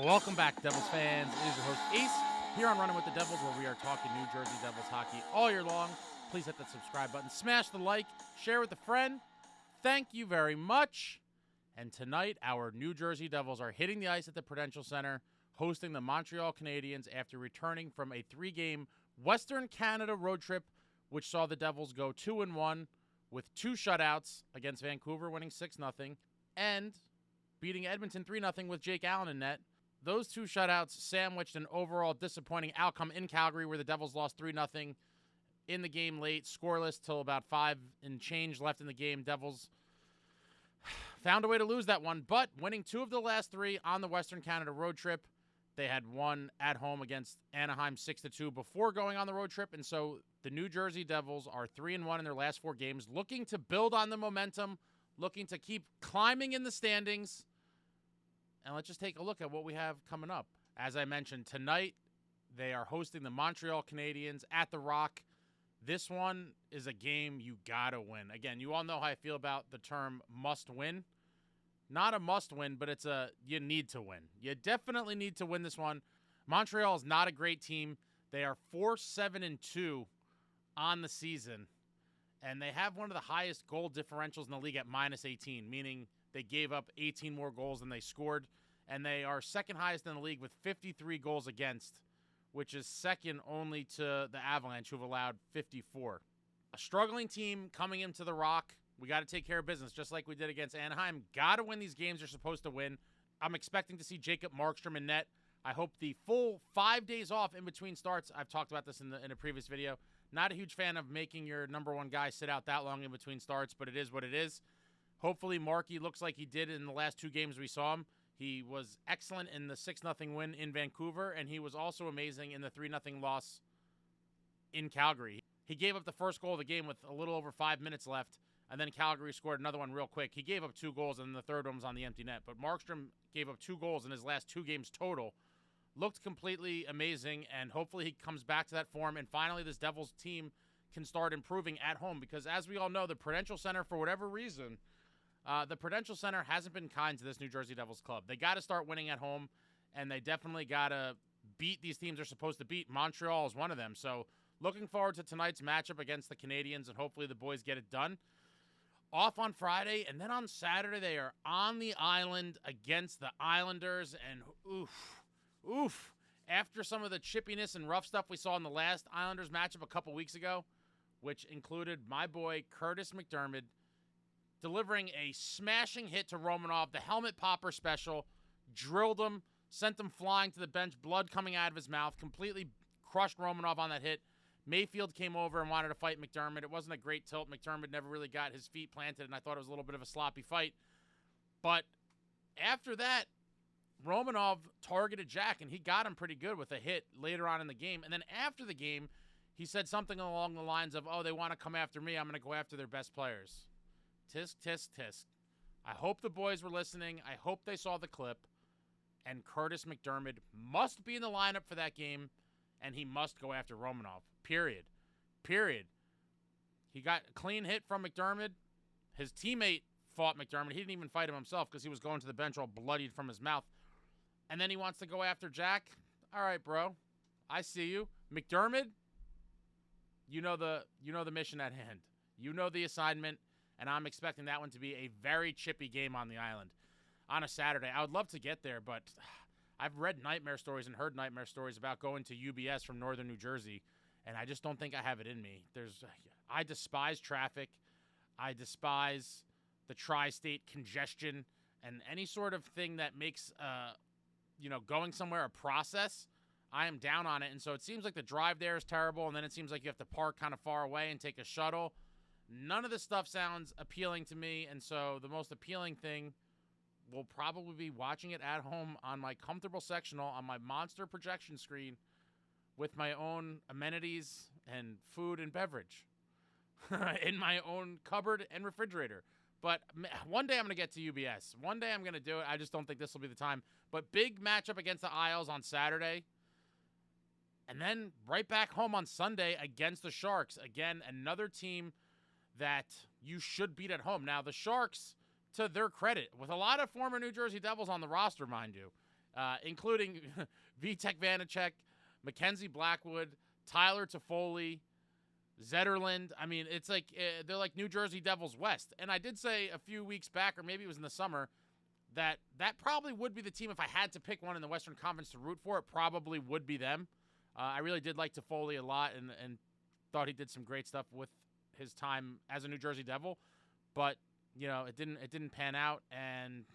Welcome back, Devils fans. It is your host, Ace, here on Running with the Devils, where we are talking New Jersey Devils hockey all year long. Please hit that subscribe button, smash the like, share with a friend. Thank you very much. And tonight, our New Jersey Devils are hitting the ice at the Prudential Center, hosting the Montreal Canadiens after returning from a 3-game Western Canada road trip, which saw the Devils go 2-1 with 2 shutouts against Vancouver, winning 6-0, and beating Edmonton 3-0 with Jake Allen in net. Those 2 shutouts sandwiched an overall disappointing outcome in Calgary, where the Devils lost 3-0 in the game late, scoreless till about 5 and change left in the game. Devils found a way to lose that one, but winning 2 of the last 3 on the Western Canada road trip. They had won at home against Anaheim 6-2 before going on the road trip, and so the New Jersey Devils are 3-1 in their last 4 games, looking to build on the momentum, looking to keep climbing in the standings. And let's just take a look at what we have coming up. As I mentioned, tonight they are hosting the Montreal Canadiens at the Rock. This one is a game you gotta win. Again, you all know how I feel about the term must win. Not a must win, but it's a you need to win. You definitely need to win this one. Montreal is not a great team. They are 4-7-2 on the season, and they have one of the highest goal differentials in the league at -18, meaning they gave up 18 more goals than they scored, and they are second highest in the league with 53 goals against, which is second only to the Avalanche, who have allowed 54. A struggling team coming into the Rock. We got to take care of business, just like we did against Anaheim. Got to win these games you're supposed to win. I'm expecting to see Jacob Markstrom in net. I hope the full 5 days off in between starts. I've talked about this in a previous video. Not a huge fan of making your number one guy sit out that long in between starts, but it is what it is. Hopefully, Markey looks like he did in the last 2 games we saw him. He was excellent in the 6-0 win in Vancouver, and he was also amazing in the 3-0 loss in Calgary. He gave up the first goal of the game with a little over 5 minutes left, and then Calgary scored another one real quick. He gave up 2 goals, and the third one was on the empty net. But Markstrom gave up 2 goals in his last 2 games total. Looked completely amazing, and hopefully he comes back to that form, and finally this Devils team can start improving at home, because as we all know, the Prudential Center, for whatever reason, the Prudential Center hasn't been kind to this New Jersey Devils club. They got to start winning at home, and they definitely got to beat these teams they're supposed to beat. Montreal is one of them. So looking forward to tonight's matchup against the Canadiens, and hopefully the boys get it done. Off on Friday, and then on Saturday they are on the island against the Islanders, and oof. After some of the chippiness and rough stuff we saw in the last Islanders matchup a couple weeks ago, which included my boy Curtis McDermott delivering a smashing hit to Romanov, the helmet popper special, drilled him, sent him flying to the bench, blood coming out of his mouth, completely crushed Romanov on that hit. Mayfield came over and wanted to fight McDermott. It wasn't a great tilt. McDermott never really got his feet planted, and I thought it was a little bit of a sloppy fight. But after that, Romanov targeted Jack, and he got him pretty good with a hit later on in the game. And then after the game, he said something along the lines of, oh, they want to come after me. I'm going to go after their best players. Tisk, tisk, tisk. I hope the boys were listening. I hope they saw the clip. And Curtis McDermott must be in the lineup for that game, and he must go after Romanov. Period. He got a clean hit from McDermott. His teammate fought McDermott. He didn't even fight him himself because he was going to the bench all bloodied from his mouth. And then he wants to go after Jack. All right, bro. I see you. McDermott, you know the mission at hand. You know the assignment. And I'm expecting that one to be a very chippy game on the island on a Saturday. I would love to get there, but I've read nightmare stories and heard nightmare stories about going to UBS from northern New Jersey, and I just don't think I have it in me. I despise traffic. I despise the tri-state congestion and any sort of thing that makes going somewhere a process. I am down on it, and so it seems like the drive there is terrible, and then it seems like you have to park kind of far away and take a shuttle. None of this stuff sounds appealing to me, and so the most appealing thing will probably be watching it at home on my comfortable sectional on my monster projection screen with my own amenities and food and beverage in my own cupboard and refrigerator. But one day I'm going to get to UBS. One day I'm going to do it. I just don't think this will be the time. But big matchup against the Isles on Saturday. And then right back home on Sunday against the Sharks. Again, another team that you should beat at home. Now, the Sharks, to their credit, with a lot of former New Jersey Devils on the roster, mind you, including Vitek Vanacek, Mackenzie Blackwood, Tyler Toffoli, Zetterland. I mean, it's like they're like New Jersey Devils West. And I did say a few weeks back, or maybe it was in the summer, that probably would be the team if I had to pick one in the Western Conference to root for. It probably would be them. I really did like Toffoli a lot and thought he did some great stuff with his time as a New Jersey Devil. But, you know, it didn't pan out, and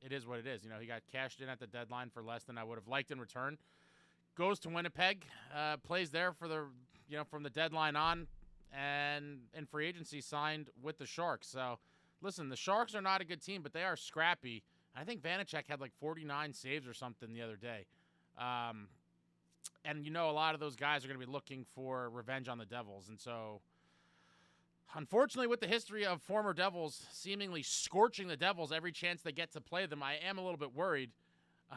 it is what it is. You know, he got cashed in at the deadline for less than I would have liked in return. Goes to Winnipeg, plays there for the, you know, from the deadline on, and in free agency signed with the Sharks. So, listen, the Sharks are not a good team, but they are scrappy. I think Vanacek had like 49 saves or something the other day. And, you know, a lot of those guys are going to be looking for revenge on the Devils. And so, unfortunately, with the history of former Devils seemingly scorching the Devils every chance they get to play them, I am a little bit worried.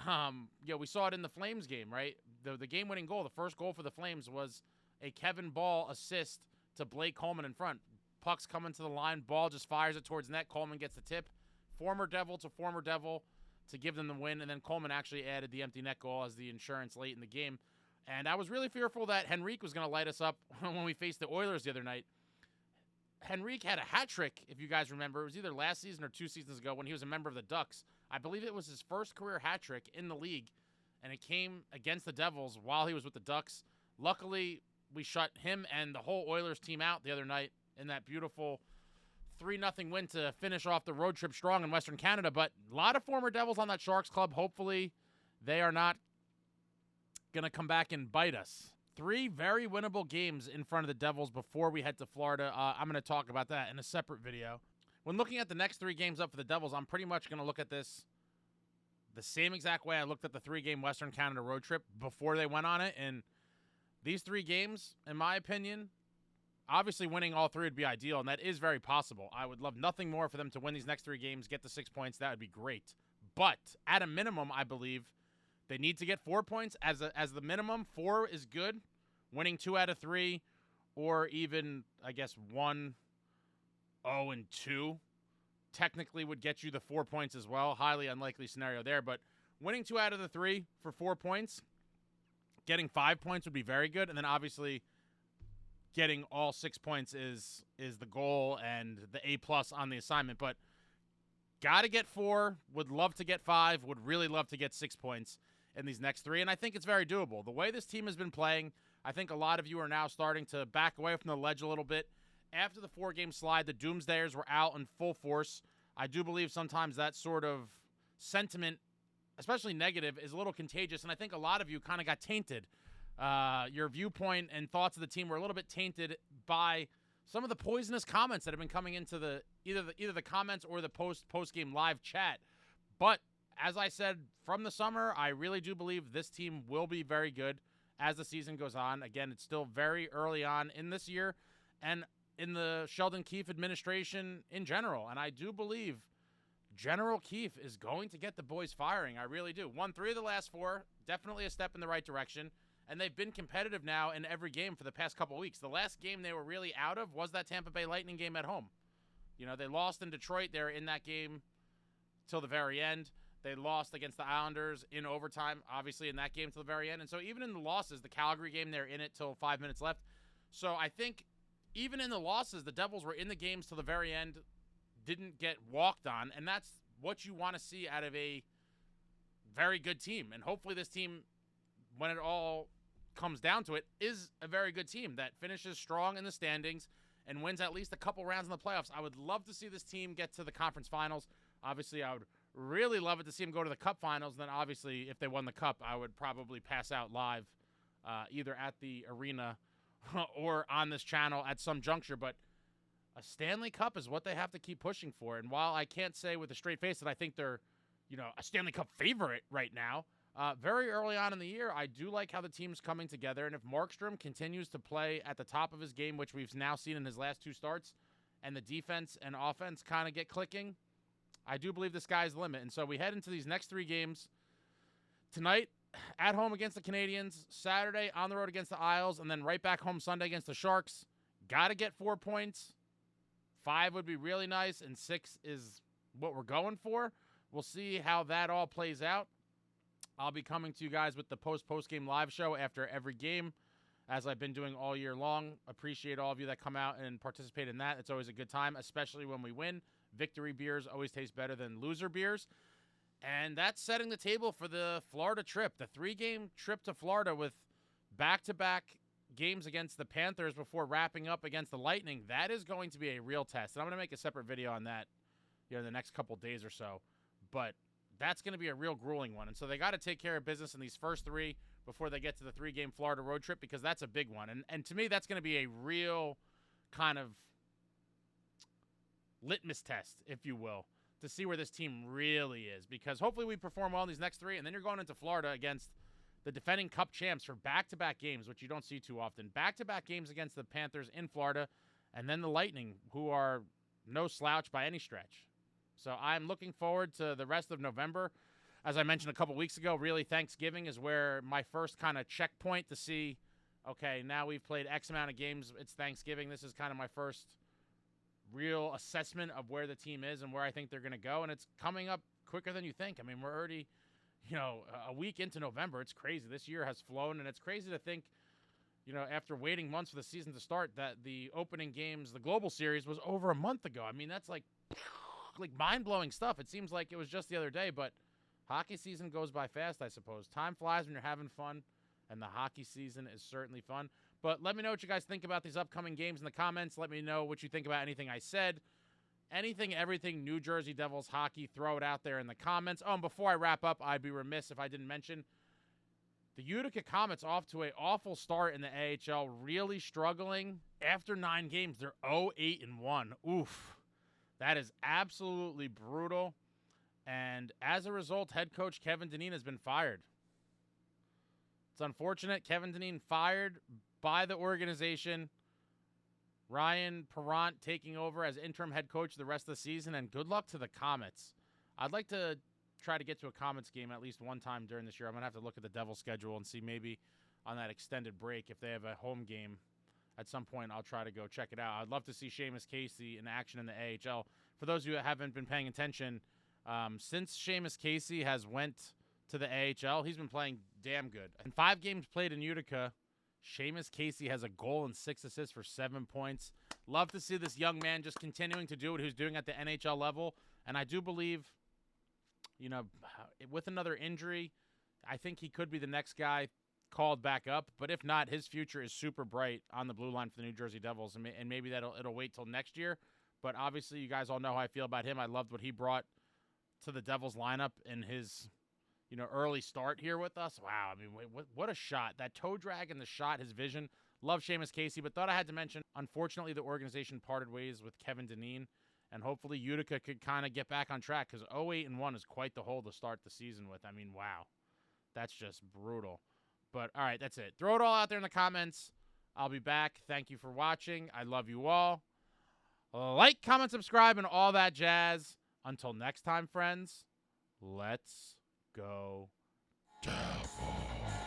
You know, we saw it in the Flames game, right? The game-winning goal, the first goal for the Flames was a Kevin Ball assist to Blake Coleman in front. Puck's coming to the line. Ball just fires it towards net. Coleman gets the tip. Former Devil to give them the win. And then Coleman actually added the empty net goal as the insurance late in the game. And I was really fearful that Henrique was going to light us up when we faced the Oilers the other night. Henrique had a hat trick, if you guys remember. It was either last season or 2 seasons ago when he was a member of the Ducks. I believe it was his first career hat trick in the league, and it came against the Devils while he was with the Ducks. Luckily, we shut him and the whole Oilers team out the other night in that beautiful 3-0 win to finish off the road trip strong in Western Canada. But a lot of former Devils on that Sharks club. Hopefully, they are not going to come back and bite us. 3 very winnable games in front of the Devils before we head to Florida. I'm going to talk about that in a separate video. When looking at the next 3 games up for the Devils, I'm pretty much going to look at this the same exact way I looked at the 3-game Western Canada road trip before they went on it. And these 3 games, in my opinion, obviously winning all 3 would be ideal, and that is very possible. I would love nothing more for them to win these next 3 games, get the 6 points. That would be great. But at a minimum, I believe they need to get 4 points as the minimum. 4 is good. Winning 2 out of 3, or even, I guess, 1-0-2 technically would get you the 4 points as well. Highly unlikely scenario there, but winning 2 out of the 3 for 4 points, getting 5 points would be very good, and then obviously getting all 6 points is the goal and the A+ on the assignment. But got to get 4, would love to get 5, would really love to get 6 points in these next 3, and I think it's very doable. The way this team has been playing, I think a lot of you are now starting to back away from the ledge a little bit. After the 4-game slide, the Doomsdayers were out in full force. I do believe sometimes that sort of sentiment, especially negative, is a little contagious, and I think a lot of you kind of got tainted. Your viewpoint and thoughts of the team were a little bit tainted by some of the poisonous comments that have been coming into the either the comments or the post-game live chat. But as I said from the summer, I really do believe this team will be very good as the season goes on. Again, it's still very early on in this year and in the Sheldon Keefe administration in general. And I do believe General Keefe is going to get the boys firing. I really do. Won 3 of the last 4. Definitely a step in the right direction. And they've been competitive now in every game for the past couple weeks. The last game they were really out of was that Tampa Bay Lightning game at home. You know, they lost in Detroit. They were in that game till the very end. They lost against the Islanders in overtime, obviously, in that game till the very end. And so even in the losses, the Calgary game, they're in it till 5 minutes left. So I think even in the losses, the Devils were in the games till the very end, didn't get walked on. And that's what you want to see out of a very good team. And hopefully this team, when it all comes down to it, is a very good team that finishes strong in the standings and wins at least a couple rounds in the playoffs. I would love to see this team get to the conference finals. Obviously, I would really love it to see them go to the Cup finals. Then, obviously, if they won the Cup, I would probably pass out live either at the arena or on this channel at some juncture. But a Stanley Cup is what they have to keep pushing for. And while I can't say with a straight face that I think they're, you know, a Stanley Cup favorite right now, very early on in the year, I do like how the team's coming together. And if Markstrom continues to play at the top of his game, which we've now seen in his last 2 starts, and the defense and offense kind of get clicking, I do believe the sky's the limit. And so we head into these next 3 games. Tonight, at home against the Canadiens. Saturday, on the road against the Isles. And then right back home Sunday against the Sharks. Got to get 4 points. 5 would be really nice. And 6 is what we're going for. We'll see how that all plays out. I'll be coming to you guys with the post-game live show after every game, as I've been doing all year long. Appreciate all of you that come out and participate in that. It's always a good time, especially when we win. Victory beers always taste better than loser beers. And that's setting the table for the Florida trip, the 3-game trip to Florida with back-to-back games against the Panthers before wrapping up against the Lightning. That is going to be a real test. And I'm going to make a separate video on that, in the next couple days or so. But that's going to be a real grueling one. And so they got to take care of business in these first 3 before they get to the 3-game Florida road trip, because that's a big one. And to me, that's going to be a real kind of litmus test, if you will, to see where this team really is. Because hopefully we perform well in these next 3, and then you're going into Florida against the defending Cup champs for back-to-back games, which you don't see too often. Back-to-back games against the Panthers in Florida, and then the Lightning, who are no slouch by any stretch. So I'm looking forward to the rest of November. As I mentioned a couple weeks ago, really Thanksgiving is where my first kind of checkpoint to see, okay, now we've played X amount of games. It's Thanksgiving. This is kind of my first real assessment of where the team is and where I think they're going to go. And it's coming up quicker than you think. I mean, we're already, a week into November. It's crazy. This year has flown, and it's crazy to think, after waiting months for the season to start, that the opening games, the Global Series, was over a month ago. I mean, that's like mind-blowing stuff. It seems like it was just the other day, but hockey season goes by fast, I suppose. Time flies when you're having fun, and the hockey season is certainly fun. But let me know what you guys think about these upcoming games in the comments. Let me know what you think about anything I said. Anything, everything New Jersey Devils hockey, throw it out there in the comments. Oh, and before I wrap up, I'd be remiss if I didn't mention the Utica Comets off to an awful start in the AHL, really struggling. After 9 games, they're 0-8-1. Oof. That is absolutely brutal. And as a result, head coach Kevin Dineen has been fired. It's unfortunate. Kevin Dineen fired by the organization. Ryan Perrant taking over as interim head coach the rest of the season, and good luck to the Comets. I'd like to try to get to a Comets game at least one time during this year. I'm going to have to look at the Devils schedule and see maybe on that extended break if they have a home game at some point. I'll try to go check it out. I'd love to see Seamus Casey in action in the AHL. For those of you that haven't been paying attention, since Seamus Casey has went to the AHL, he's been playing damn good. In 5 games played in Utica, Seamus Casey has a goal and 6 assists for 7 points. Love to see this young man just continuing to do what he's doing at the NHL level. And I do believe, with another injury, I think he could be the next guy called back up. But if not, his future is super bright on the blue line for the New Jersey Devils. And maybe it'll wait till next year. But obviously, you guys all know how I feel about him. I loved what he brought to the Devils lineup in his early start here with us. Wow, I mean, what a shot. That toe drag and the shot, his vision. Love Seamus Casey, but thought I had to mention, unfortunately, the organization parted ways with Kevin Dineen, and hopefully Utica could kind of get back on track, because 0-8-1 is quite the hole to start the season with. I mean, wow. That's just brutal. But, all right, that's it. Throw it all out there in the comments. I'll be back. Thank you for watching. I love you all. Like, comment, subscribe, and all that jazz. Until next time, friends, let's go Devils.